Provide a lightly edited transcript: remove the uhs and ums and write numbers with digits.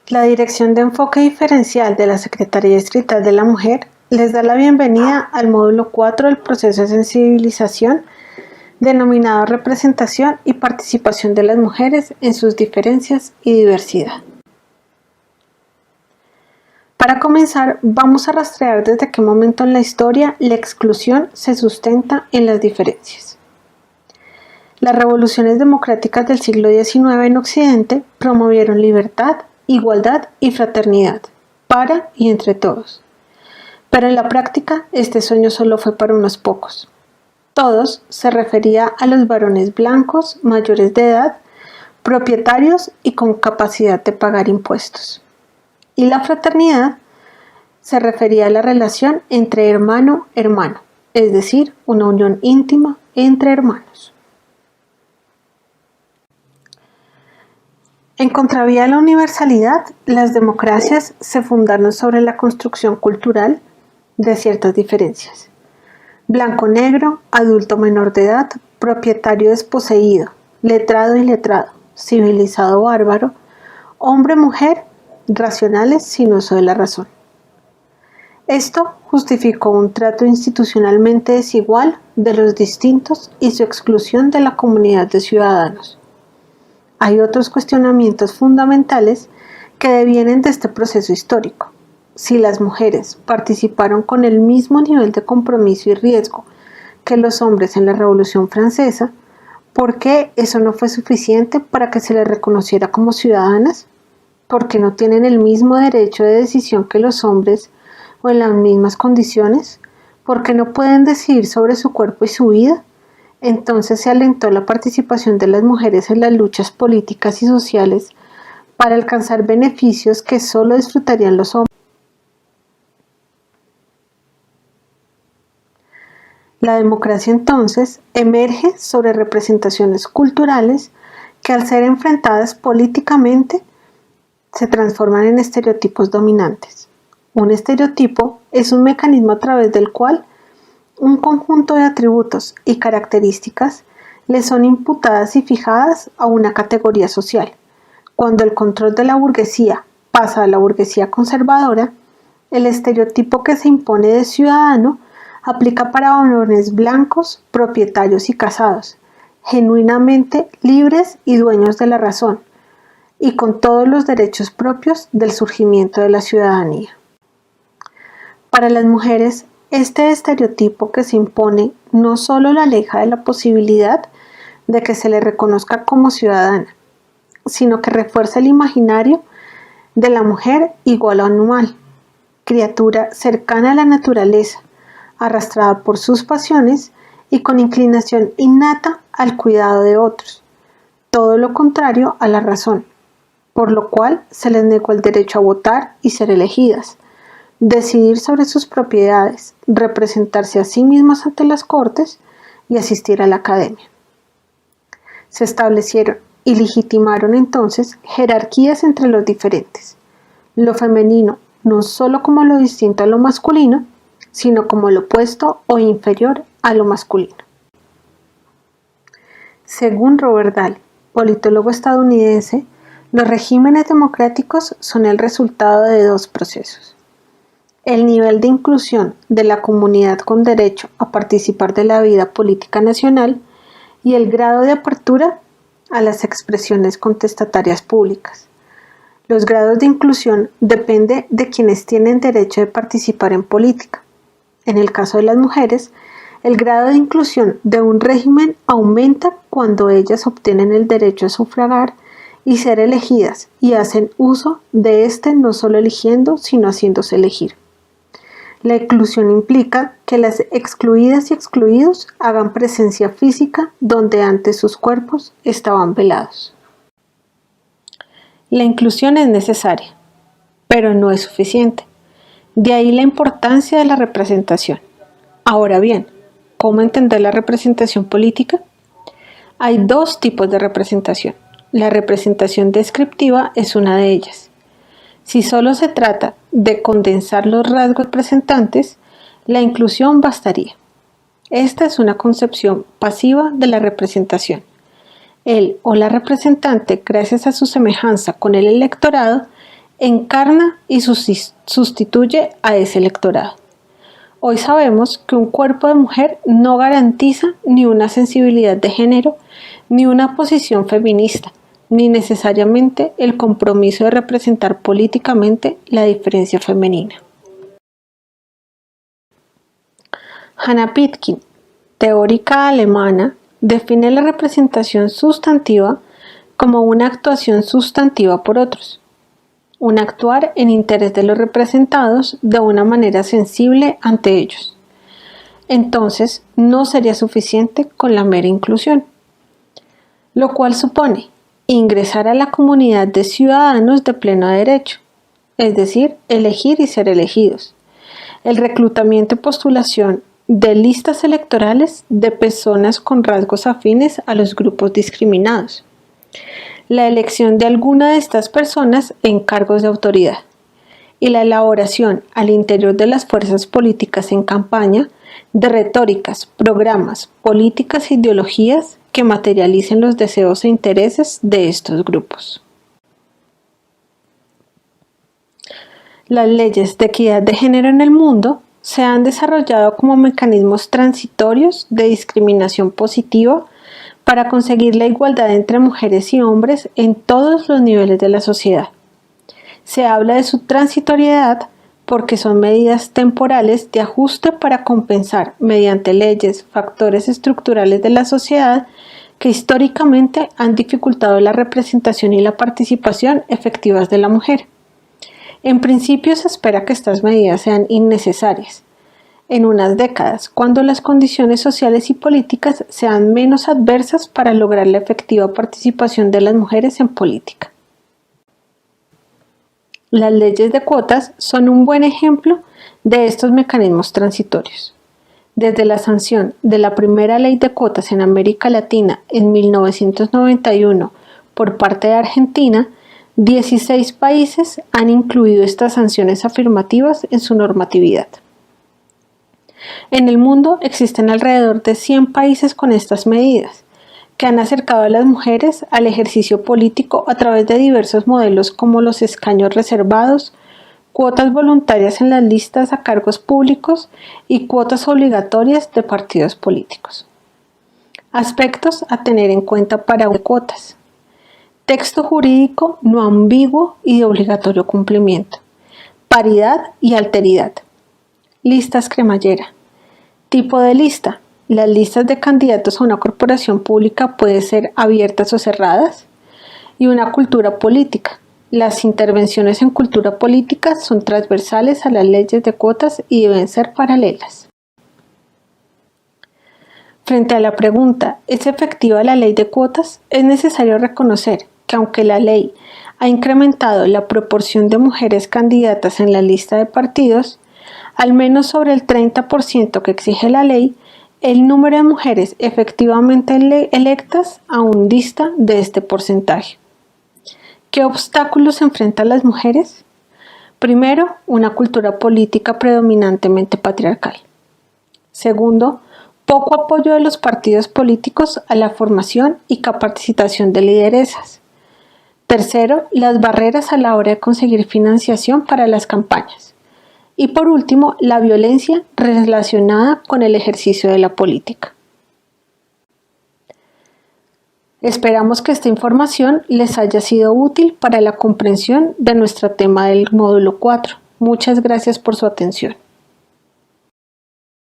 La Dirección de Enfoque Diferencial de la Secretaría Distrital de la Mujer les da la bienvenida al módulo 4 del proceso de sensibilización denominado Representación y Participación de las Mujeres en sus diferencias y diversidad. Para comenzar, vamos a rastrear desde qué momento en la historia la exclusión se sustenta en las diferencias. Las revoluciones democráticas del siglo XIX en Occidente promovieron libertad, igualdad y fraternidad para y entre todos. Pero en la práctica, este sueño solo fue para unos pocos. Todos se refería a los varones blancos, mayores de edad, propietarios y con capacidad de pagar impuestos. Y la fraternidad se refería a la relación entre hermano-hermano, es decir, una unión íntima entre hermanos. En contravía de la universalidad, las democracias se fundaron sobre la construcción cultural de ciertas diferencias. Blanco-negro, adulto menor de edad, propietario desposeído, letrado y letrado, civilizado bárbaro, hombre-mujer, racionales sin uso de la razón. Esto justificó un trato institucionalmente desigual de los distintos y su exclusión de la comunidad de ciudadanos. Hay otros cuestionamientos fundamentales que devienen de este proceso histórico. Si las mujeres participaron con el mismo nivel de compromiso y riesgo que los hombres en la Revolución Francesa, ¿por qué eso no fue suficiente para que se les reconociera como ciudadanas? ¿Por qué no tienen el mismo derecho de decisión que los hombres o en las mismas condiciones? ¿Por qué no pueden decidir sobre su cuerpo y su vida? Entonces se alentó la participación de las mujeres en las luchas políticas y sociales para alcanzar beneficios que solo disfrutarían los hombres. La democracia entonces emerge sobre representaciones culturales que al ser enfrentadas políticamente se transforman en estereotipos dominantes. Un estereotipo es un mecanismo a través del cual un conjunto de atributos y características le son imputadas y fijadas a una categoría social. Cuando el control de la burguesía pasa a la burguesía conservadora, el estereotipo que se impone de ciudadano aplica para varones blancos, propietarios y casados, genuinamente libres y dueños de la razón, y con todos los derechos propios del surgimiento de la ciudadanía. Para las mujeres, este estereotipo que se impone no solo la aleja de la posibilidad de que se le reconozca como ciudadana, sino que refuerza el imaginario de la mujer igual a animal, criatura cercana a la naturaleza, arrastrada por sus pasiones y con inclinación innata al cuidado de otros, todo lo contrario a la razón, por lo cual se les negó el derecho a votar y ser elegidas, decidir sobre sus propiedades, representarse a sí mismas ante las cortes y asistir a la academia. Se establecieron y legitimaron entonces jerarquías entre los diferentes, lo femenino no solo como lo distinto a lo masculino, sino como lo opuesto o inferior a lo masculino. Según Robert Dahl, politólogo estadounidense, los regímenes democráticos son el resultado de dos procesos: el nivel de inclusión de la comunidad con derecho a participar de la vida política nacional y el grado de apertura a las expresiones contestatarias públicas. Los grados de inclusión dependen de quienes tienen derecho de participar en política. En el caso de las mujeres, el grado de inclusión de un régimen aumenta cuando ellas obtienen el derecho a sufragar y ser elegidas y hacen uso de este no solo eligiendo, sino haciéndose elegir. La inclusión implica que las excluidas y excluidos hagan presencia física donde antes sus cuerpos estaban velados. La inclusión es necesaria, pero no es suficiente. De ahí la importancia de la representación. Ahora bien, ¿cómo entender la representación política? Hay dos tipos de representación. La representación descriptiva es una de ellas. Si solo se trata de condensar los rasgos representantes, la inclusión bastaría. Esta es una concepción pasiva de la representación. Él o la representante, gracias a su semejanza con el electorado, encarna y sustituye a ese electorado. Hoy sabemos que un cuerpo de mujer no garantiza ni una sensibilidad de género, ni una posición feminista, ni necesariamente el compromiso de representar políticamente la diferencia femenina. Hannah Pitkin, teórica alemana, define la representación sustantiva como una actuación sustantiva por otros, un actuar en interés de los representados de una manera sensible ante ellos. Entonces, no sería suficiente con la mera inclusión, lo cual supone ingresar a la comunidad de ciudadanos de pleno derecho, es decir, elegir y ser elegidos, el reclutamiento y postulación de listas electorales de personas con rasgos afines a los grupos discriminados, la elección de alguna de estas personas en cargos de autoridad y la elaboración al interior de las fuerzas políticas en campaña de retóricas, programas, políticas e ideologías que materialicen los deseos e intereses de estos grupos. Las leyes de equidad de género en el mundo se han desarrollado como mecanismos transitorios de discriminación positiva para conseguir la igualdad entre mujeres y hombres en todos los niveles de la sociedad. Se habla de su transitoriedad porque son medidas temporales de ajuste para compensar mediante leyes factores estructurales de la sociedad que históricamente han dificultado la representación y la participación efectivas de la mujer. En principio se espera que estas medidas sean innecesarias en unas décadas, cuando las condiciones sociales y políticas sean menos adversas para lograr la efectiva participación de las mujeres en política. Las leyes de cuotas son un buen ejemplo de estos mecanismos transitorios. Desde la sanción de la primera ley de cuotas en América Latina en 1991 por parte de Argentina, 16 países han incluido estas sanciones afirmativas en su normatividad. En el mundo existen alrededor de 100 países con estas medidas, que han acercado a las mujeres al ejercicio político a través de diversos modelos como los escaños reservados, cuotas voluntarias en las listas a cargos públicos y cuotas obligatorias de partidos políticos. Aspectos a tener en cuenta para cuotas. Texto jurídico no ambiguo y de obligatorio cumplimiento. Paridad y alteridad. Listas cremallera. Tipo de lista. Las listas de candidatos a una corporación pública pueden ser abiertas o cerradas. Y una cultura política. Las intervenciones en cultura política son transversales a las leyes de cuotas y deben ser paralelas. Frente a la pregunta, ¿es efectiva la ley de cuotas? Es necesario reconocer que aunque la ley ha incrementado la proporción de mujeres candidatas en la lista de partidos, al menos sobre el 30% que exige la ley, el número de mujeres efectivamente electas aún dista de este porcentaje. ¿Qué obstáculos enfrentan las mujeres? Primero, una cultura política predominantemente patriarcal. Segundo, poco apoyo de los partidos políticos a la formación y capacitación de lideresas. Tercero, las barreras a la hora de conseguir financiación para las campañas. Y por último, la violencia relacionada con el ejercicio de la política. Esperamos que esta información les haya sido útil para la comprensión de nuestro tema del módulo 4. Muchas gracias por su atención.